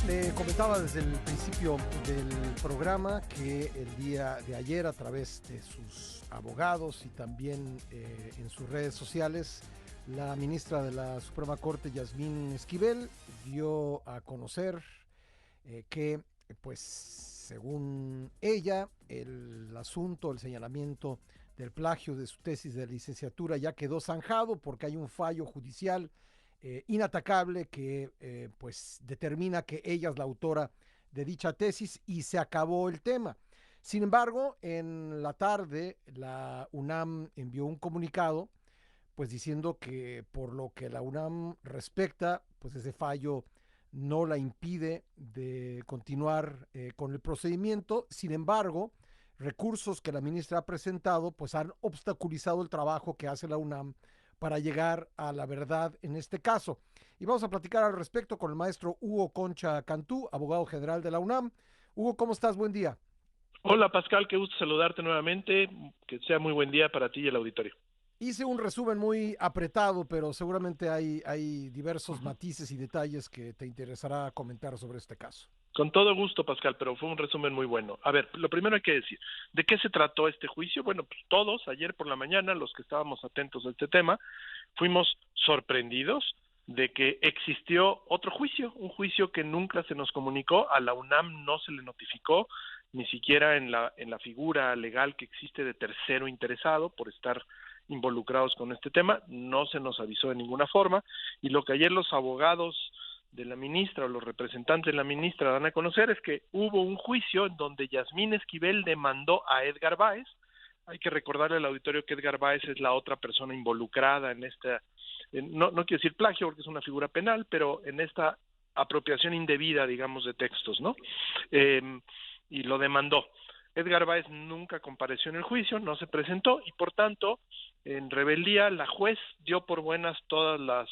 Le comentaba desde el principio del programa que el día de ayer, a través de sus abogados y también en sus redes sociales, la ministra de la Suprema Corte, Yasmín Esquivel, dio a conocer que, pues, según ella, el asunto, el señalamiento del plagio de su tesis de licenciatura ya quedó zanjado porque hay un fallo judicial inatacable que pues determina que ella es la autora de dicha tesis y se acabó el tema. Sin embargo, en la tarde la UNAM envió un comunicado pues diciendo que por lo que la UNAM respecta, pues ese fallo no la impide de continuar con el procedimiento. Sin embargo, recursos que la ministra ha presentado pues han obstaculizado el trabajo que hace la UNAM para llegar a la verdad en este caso. Y vamos a platicar al respecto con el maestro Hugo Concha Cantú, abogado general de la UNAM. Hugo, ¿cómo estás? Buen día. Hola Pascal, qué gusto saludarte nuevamente, que sea muy buen día para ti y el auditorio. Hice un resumen muy apretado, pero seguramente hay diversos Ujú. matices y detalles que te interesará comentar sobre este caso. Con todo gusto, Pascal, pero fue un resumen muy bueno. A ver, lo primero hay que decir, ¿de qué se trató este juicio? Bueno, pues todos, ayer por la mañana, los que estábamos atentos a este tema, fuimos sorprendidos de que existió otro juicio, un juicio que nunca se nos comunicó, a la UNAM no se le notificó, ni siquiera en la figura legal que existe de tercero interesado por estar involucrados con este tema, no se nos avisó de ninguna forma, y lo que ayer los abogados de la ministra o los representantes de la ministra dan a conocer es que hubo un juicio en donde Yasmín Esquivel demandó a Edgar Báez. Hay que recordarle al auditorio que Edgar Báez es la otra persona involucrada en esta, no quiero decir plagio porque es una figura penal, pero en esta apropiación indebida, digamos, de textos, ¿no? Eh, y lo demandó. Edgar Báez nunca compareció en el juicio, no se presentó y por tanto, en rebeldía, la juez dio por buenas todas las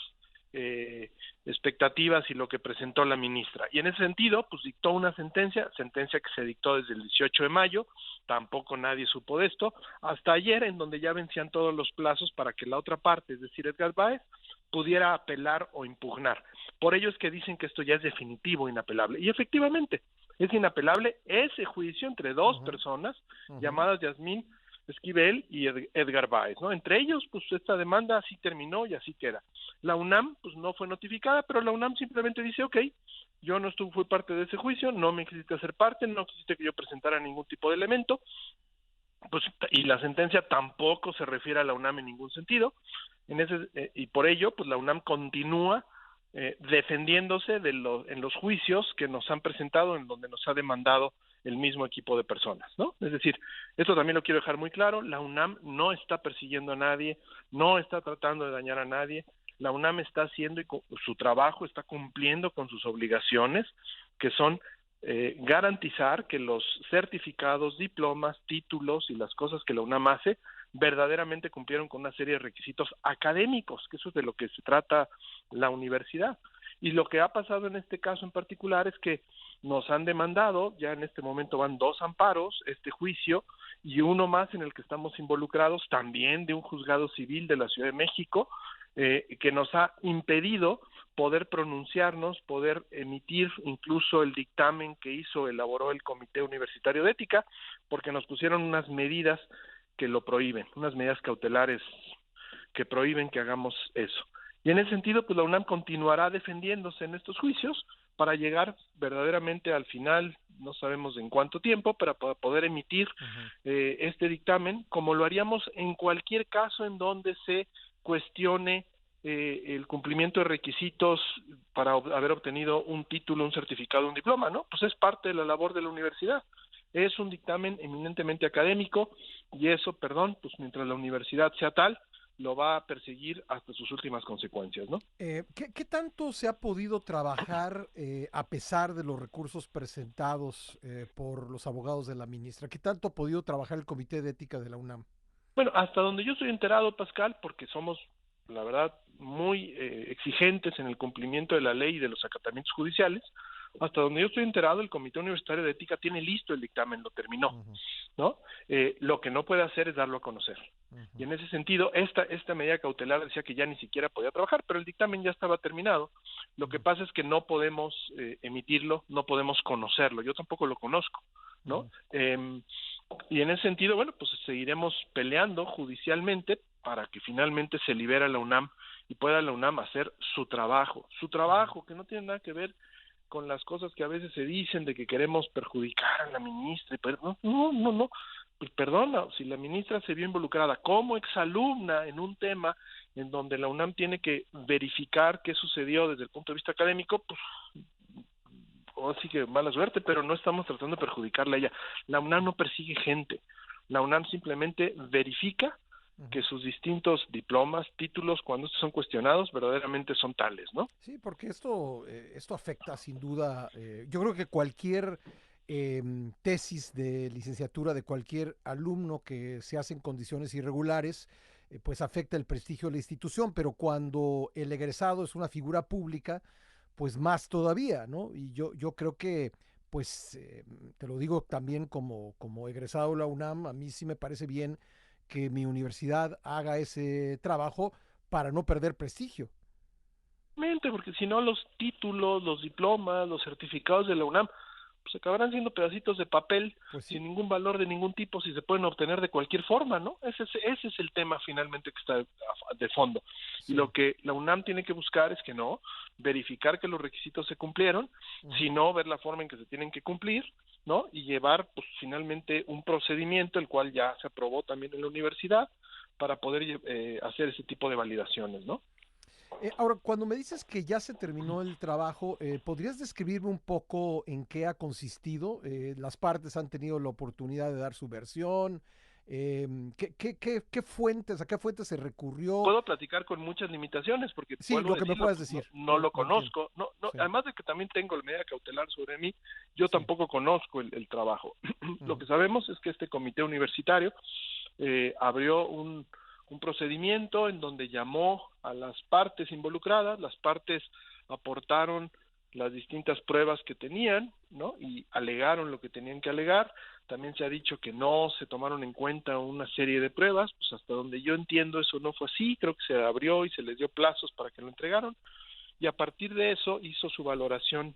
expectativas y lo que presentó la ministra. Y en ese sentido, pues dictó una sentencia que se dictó desde el 18 de mayo, tampoco nadie supo de esto, hasta ayer en donde ya vencían todos los plazos para que la otra parte, es decir, Edgar Báez, pudiera apelar o impugnar. Por ello es que dicen que esto ya es definitivo, inapelable. Y efectivamente, es inapelable ese juicio entre dos Uh -huh, personas uh -huh. llamadas Yasmín Esquivel y Edgar Báez, ¿no? Entre ellos, pues esta demanda así terminó y así queda. La UNAM, pues no fue notificada, pero la UNAM simplemente dice, ok, yo no estuve, fui parte de ese juicio, no me quisiste hacer parte, no quisiste que yo presentara ningún tipo de elemento, pues, y la sentencia tampoco se refiere a la UNAM en ningún sentido, y por ello, pues la UNAM continúa defendiéndose en los juicios que nos han presentado, en donde nos ha demandado el mismo equipo de personas, ¿no? Es decir, esto también lo quiero dejar muy claro, la UNAM no está persiguiendo a nadie, no está tratando de dañar a nadie, la UNAM está haciendo su trabajo, está cumpliendo con sus obligaciones, que son garantizar que los certificados, diplomas, títulos y las cosas que la UNAM hace verdaderamente cumplieron con una serie de requisitos académicos, que eso es de lo que se trata la universidad. Y lo que ha pasado en este caso en particular es que nos han demandado, ya en este momento van 2 amparos, este juicio, y uno más en el que estamos involucrados, también de un juzgado civil de la Ciudad de México, que nos ha impedido poder pronunciarnos, poder emitir incluso el dictamen que elaboró el Comité Universitario de Ética, porque nos pusieron unas medidas que lo prohíben, unas medidas cautelares que prohíben que hagamos eso. Y en ese sentido, pues la UNAM continuará defendiéndose en estos juicios para llegar verdaderamente al final, no sabemos en cuánto tiempo, para poder emitir este dictamen, como lo haríamos en cualquier caso en donde se cuestione el cumplimiento de requisitos para haber obtenido un título, un certificado, un diploma, ¿no? Pues es parte de la labor de la universidad. Es un dictamen eminentemente académico y eso, perdón, pues mientras la universidad sea tal, lo va a perseguir hasta sus últimas consecuencias, ¿no? ¿Qué tanto se ha podido trabajar a pesar de los recursos presentados por los abogados de la ministra? ¿Qué tanto ha podido trabajar el Comité de Ética de la UNAM? Bueno, hasta donde yo estoy enterado, Pascal, porque somos, la verdad, muy exigentes en el cumplimiento de la ley y de los acatamientos judiciales, Hasta donde yo estoy enterado, el Comité Universitario de Ética tiene listo el dictamen, lo terminó, ¿no? Lo que no puede hacer es darlo a conocer. Y en ese sentido, esta medida cautelar decía que ya ni siquiera podía trabajar, pero el dictamen ya estaba terminado. Lo que pasa es que no podemos emitirlo, no podemos conocerlo. Yo tampoco lo conozco, ¿no? Y en ese sentido, bueno, pues seguiremos peleando judicialmente para que finalmente se libere a la UNAM y pueda la UNAM hacer su trabajo, que no tiene nada que ver con las cosas que a veces se dicen de que queremos perjudicar a la ministra. No. Pues perdona, si la ministra se vio involucrada como exalumna en un tema en donde la UNAM tiene que verificar qué sucedió desde el punto de vista académico, pues así que mala suerte, pero no estamos tratando de perjudicarla a ella. La UNAM no persigue gente, la UNAM simplemente verifica que sus distintos diplomas, títulos, cuando estos son cuestionados, verdaderamente son tales, ¿no? Sí, porque esto afecta sin duda, yo creo que cualquier tesis de licenciatura de cualquier alumno que se hace en condiciones irregulares, pues afecta el prestigio de la institución, pero cuando el egresado es una figura pública, pues más todavía, ¿no? Y yo creo que, pues, te lo digo también como egresado de la UNAM, a mí sí me parece bien que mi universidad haga ese trabajo para no perder prestigio. Porque si no los títulos, los diplomas, los certificados de la UNAM, pues acabarán siendo pedacitos de papel Pues sí. sin ningún valor de ningún tipo si se pueden obtener de cualquier forma, ¿no? Ese es el tema finalmente que está de fondo. Sí. Y lo que la UNAM tiene que buscar es que no, verificar que los requisitos se cumplieron, sino ver la forma en que se tienen que cumplir, ¿no? Y llevar pues finalmente un procedimiento, el cual ya se aprobó también en la universidad, para poder hacer ese tipo de validaciones, ¿no? Ahora, cuando me dices que ya se terminó el trabajo, ¿podrías describirme un poco en qué ha consistido? Las partes han tenido la oportunidad de dar su versión. ¿Qué fuentes, a qué fuentes se recurrió? Puedo platicar con muchas limitaciones porque Sí, vuelvo lo a que me decirlo, puedas pues, decir. no lo Lo entiendo. conozco, Sí, además de que también tengo la medida cautelar sobre mí, yo sí. tampoco conozco el trabajo. Lo que sabemos es que este comité universitario abrió un procedimiento en donde llamó a las partes involucradas, las partes aportaron las distintas pruebas que tenían, ¿no? Y alegaron lo que tenían que alegar. También se ha dicho que no se tomaron en cuenta una serie de pruebas, pues hasta donde yo entiendo eso no fue así, creo que se abrió y se les dio plazos para que lo entregaron, y a partir de eso hizo su valoración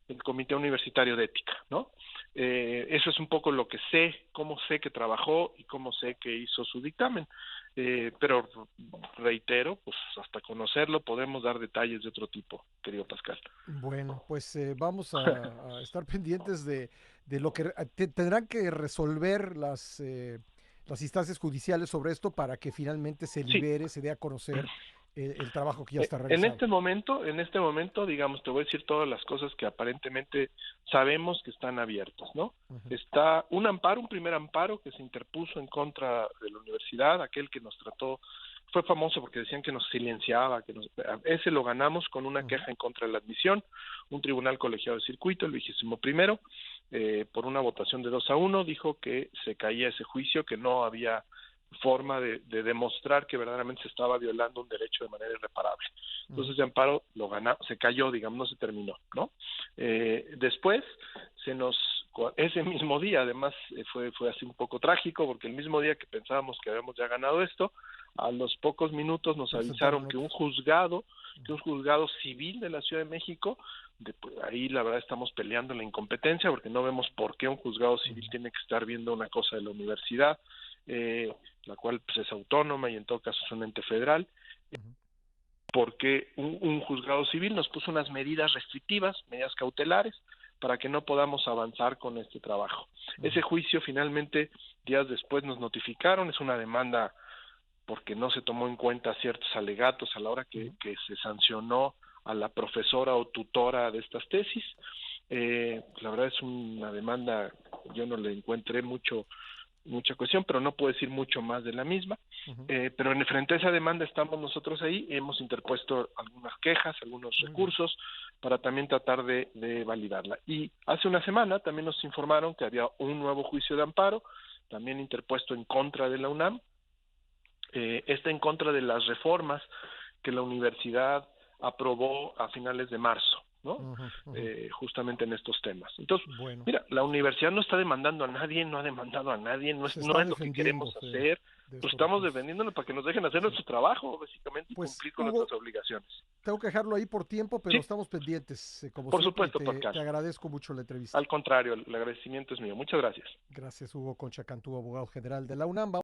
el Comité Universitario de Ética, ¿no? Eso es un poco lo que sé, cómo sé que trabajó y cómo sé que hizo su dictamen. Pero reitero, pues hasta conocerlo podemos dar detalles de otro tipo, querido Pascal. Bueno, pues vamos a estar pendientes de lo que tendrán que resolver las instancias judiciales sobre esto para que finalmente se Sí, libere, se dé a conocer el trabajo que ya está En realizado. este momento, digamos, te voy a decir todas las cosas que aparentemente sabemos que están abiertas, ¿no? Ujú, Está un primer amparo que se interpuso en contra de la universidad, aquel que nos trató, fue famoso porque decían que nos silenciaba, ese lo ganamos con una ujú, queja en contra de la admisión, un tribunal colegiado de circuito, el 21º, por una votación de 2-1, dijo que se caía ese juicio, que no había forma de demostrar que verdaderamente se estaba violando un derecho de manera irreparable. ujú. Entonces ese amparo lo ganó, se cayó, digamos, no se terminó, ¿no? Después ese mismo día, además fue así un poco trágico, porque el mismo día que pensábamos que habíamos ya ganado esto, a los pocos minutos nos avisaron Presentaron que un otros. juzgado civil de la Ciudad de México, pues, ahí la verdad estamos peleando la incompetencia, porque no vemos por qué un juzgado civil tiene que estar viendo una cosa de la universidad, la cual pues, es autónoma y en todo caso es un ente federal, Ujú, porque un juzgado civil nos puso unas medidas restrictivas, medidas cautelares, para que no podamos avanzar con este trabajo. ujú, Ese juicio finalmente, días después nos notificaron, es una demanda porque no se tomó en cuenta ciertos alegatos a la hora ujú. que se sancionó a la profesora o tutora de estas tesis. La verdad es una demanda, yo no le encontré mucha cuestión, pero no puedo decir mucho más de la misma. Ujú. Pero en frente a esa demanda estamos nosotros ahí, hemos interpuesto algunas quejas, algunos Muy bien. recursos para también tratar de validarla. Y hace una semana también nos informaron que había un nuevo juicio de amparo, también interpuesto en contra de la UNAM, está en contra de las reformas que la universidad aprobó a finales de marzo, ¿no? Justamente en estos temas. Entonces, bueno, mira, la universidad no está demandando a nadie, no ha demandado a nadie, no es lo que queremos hacer, pues estamos defendiéndolo para que nos dejen hacer nuestro trabajo, básicamente, y pues, cumplir con Hugo, nuestras obligaciones. Tengo que dejarlo ahí por tiempo, pero Sí, estamos pendientes, como por siempre, supuesto, Pascal. te agradezco mucho la entrevista. Al contrario, el agradecimiento es mío. Muchas gracias. Gracias, Hugo Concha Cantú, abogado general de la UNAM.